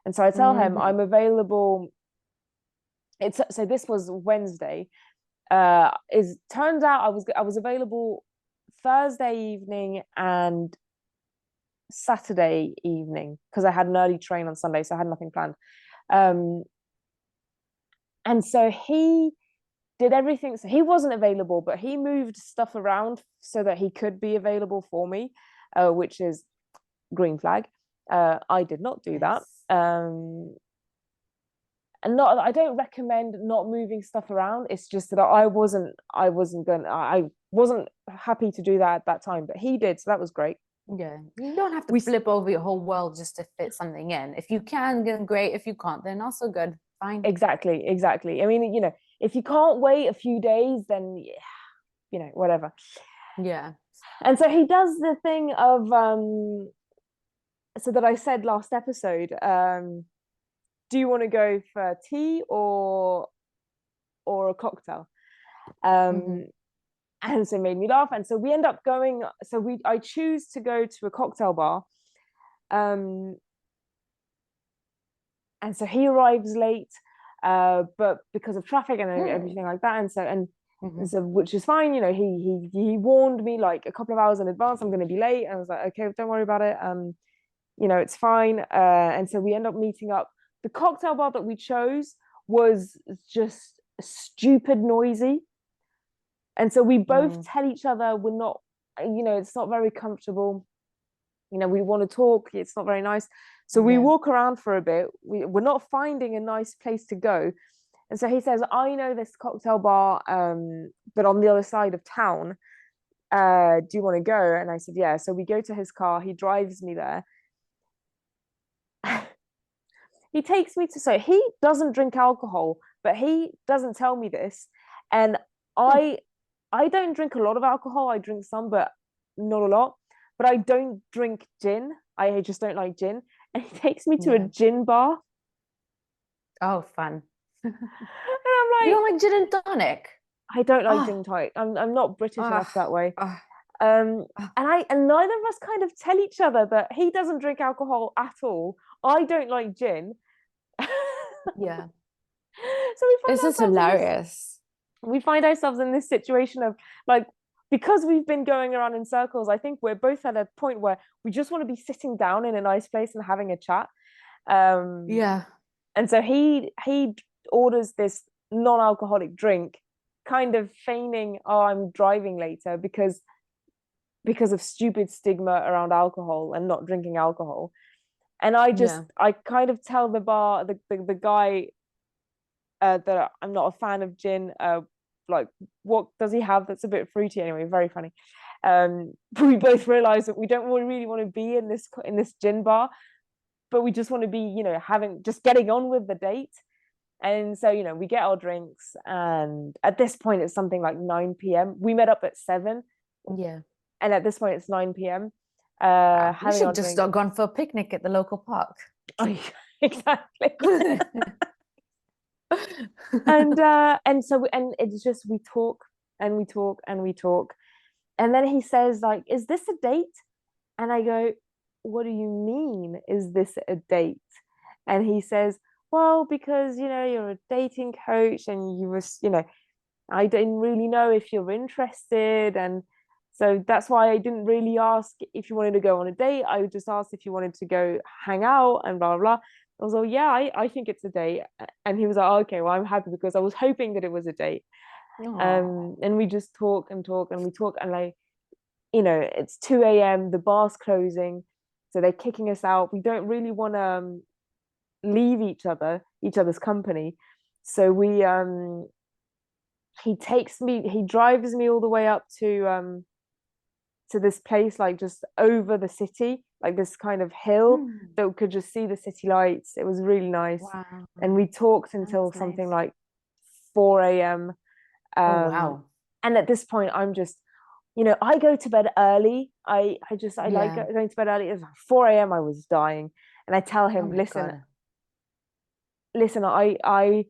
And so I tell him I'm available. So this was Wednesday. Turns out I was available Thursday evening and Saturday evening because I had an early train on Sunday, so I had nothing planned. Um, and so he did everything. So he wasn't available, but he moved stuff around so that he could be available for me, which is green flag. I did not do that. Yes. And not, I don't recommend not moving stuff around. It's just that I wasn't happy to do that at that time, but he did, so that was great. Yeah, you don't have to We flip over your whole world just to fit something in. If you can, then great. If you can't, then also good. Fine. exactly. I mean, if you can't wait a few days, then whatever. Yeah. And so he does the thing of so that I said last episode, do you want to go for tea or a cocktail? And so it made me laugh. And so we end up going, I choose to go to a cocktail bar. And so he arrives late, but because of traffic and everything like that. And so which is fine, he warned me like a couple of hours in advance, I'm going to be late. And I was like, okay, don't worry about it. It's fine. And so we end up meeting up. The cocktail bar that we chose was just stupid noisy. And so we both tell each other we're not, it's not very comfortable. We want to talk. It's not very nice. So we walk around for a bit. We're not finding a nice place to go. And so he says, I know this cocktail bar, but on the other side of town. Do you want to go? And I said, yeah. So we go to his car. He drives me there. He takes me to, so he doesn't drink alcohol, but he doesn't tell me this. And I don't drink a lot of alcohol. I drink some, but not a lot. But I don't drink gin. I just don't like gin. And he takes me to a gin bar. Oh, fun. And I'm like, you don't like gin and tonic? I don't like gin and tonic. I'm not British enough that way. And neither of us kind of tell each other that he doesn't drink alcohol at all. I don't like gin. Yeah. So we find This is ourselves hilarious. We find ourselves in this situation of like, because we've been going around in circles, I think we're both at a point where we just want to be sitting down in a nice place and having a chat. Yeah. And so he orders this non-alcoholic drink, kind of feigning, oh, I'm driving later because of stupid stigma around alcohol and not drinking alcohol. And I kind of tell the guy that I'm not a fan of gin. Like, what does he have that's a bit fruity? Anyway, very funny. We both realize that we don't really want to be in this gin bar, but we just want to be, getting on with the date. And so, we get our drinks, and at this point it's something like 9 p.m. We met up at 7. Yeah. And at this point it's 9 p.m. You should just have gone for a picnic at the local park. Oh, exactly. and it's just we talk and we talk and we talk, and then he says like, is this a date? And I go, what do you mean, is this a date? And he says, well, because you're a dating coach and I didn't really know if you're interested, and so that's why I didn't really ask if you wanted to go on a date. I just asked if you wanted to go hang out and blah blah blah. I was like, yeah, I think it's a date. And he was like, oh, okay, well, I'm happy because I was hoping that it was a date. And we just talk and talk and we talk, and like, it's 2 a.m. The bar's closing, so they're kicking us out. We don't really want to leave each other's company. So he drives me all the way up to this place, like just over the city, like this kind of hill that we could just see the city lights. It was really nice. Wow. And we talked until something like 4 a.m. Oh, wow. And at this point I'm just, I go to bed early. I like going to bed early. It was like 4 a.m. I was dying. And I tell him, listen, I'm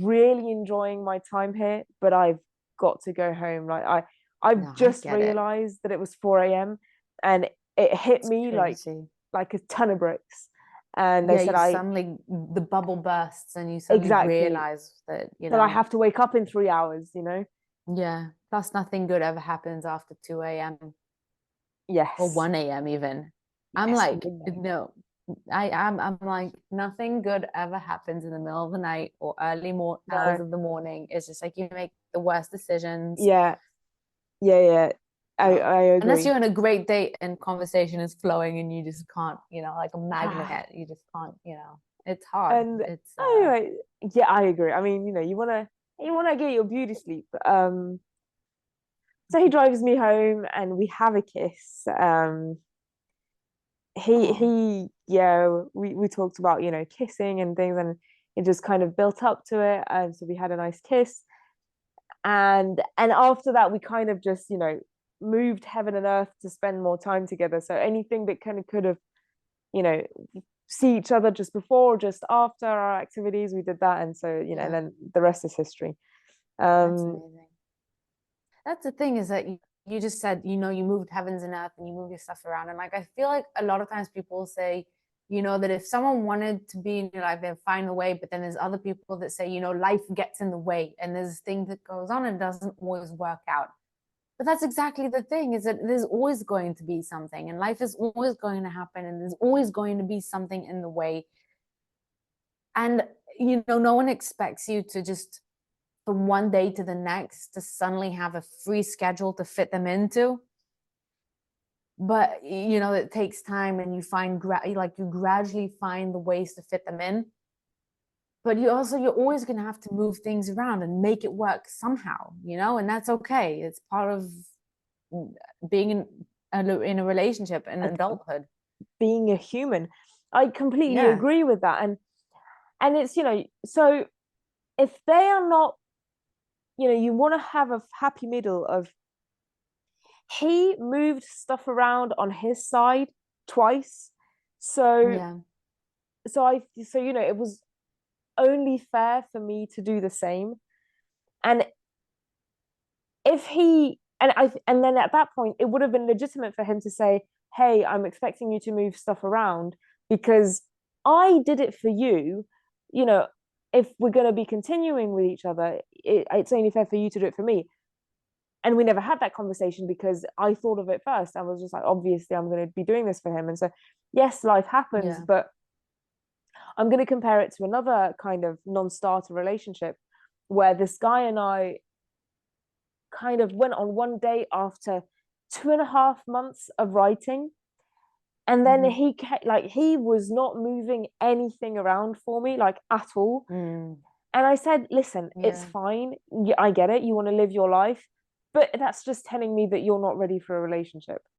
really enjoying my time here, but I've got to go home. Like I've just realized that it was 4 a.m. and it hit me like like a ton of bricks. And they Yeah, said, you I suddenly the bubble bursts and you suddenly exactly, realize that, that I have to wake up in 3 hours, you know? yeah, plus nothing good ever happens after 2 a.m. or Yes. 1 a.m. even. I'm Yes, or like, midnight. no, I'm like, nothing good ever happens in the middle of the night or early more hours No. of the morning. It's just like you make the worst decisions. Yeah. Yeah, yeah. I Unless agree. you're on a great date and conversation is flowing and you just can't, like a Yeah. magnet, you just can't, it's hard. And It's anyway, yeah, I agree. I mean, you wanna get your beauty sleep. So he drives me home and we have a kiss. He oh, he yeah, we talked about, kissing and things, and it just kind of built up to it. And so we had a nice kiss. And after that we kind of just, moved heaven and earth to spend more time together. So anything that kind of could have, you know, see each other just before, just after our activities, we did that. And so, and yeah, then the rest is history. that's Um, amazing. That's the thing is that you just said, you moved heavens and earth and you move your stuff around. And like, I feel like a lot of times people say, that if someone wanted to be in your life, they'd find a way. But then there's other people that say, life gets in the way and there's this thing that goes on and doesn't always work out. But that's exactly the thing is that there's always going to be something and life is always going to happen and there's always going to be something in the way. And, no one expects you to just from one day to the next to suddenly have a free schedule to fit them into. But it takes time and you find like you gradually find the ways to fit them in. But you're always going to have to move things around and make it work somehow, and that's okay. It's part of being in a relationship in and adulthood. being a human, I completely Yeah. agree with that. And it's, so if they are not, you want to have a happy middle of, he moved stuff around on his side twice. So Yeah. it was only fair for me to do the same. And if he and then at that point it would have been legitimate for him to say, hey, I'm expecting you to move stuff around because I did it for you. you know if we're going to be continuing with each other, it's only fair for you to do it for me. And we never had that conversation because I thought of it first. I was just like, obviously I'm going to be doing this for him. And so yes, life happens, Yeah. but I'm going to compare it to another kind of non-starter relationship where this guy and I kind of went on one date after 2.5 months of writing. And then Mm-hmm. he was not moving anything around for me, like at all. Mm. And I said, listen, it's Yeah. fine. I get it. You want to live your life. But that's just telling me that you're not ready for a relationship.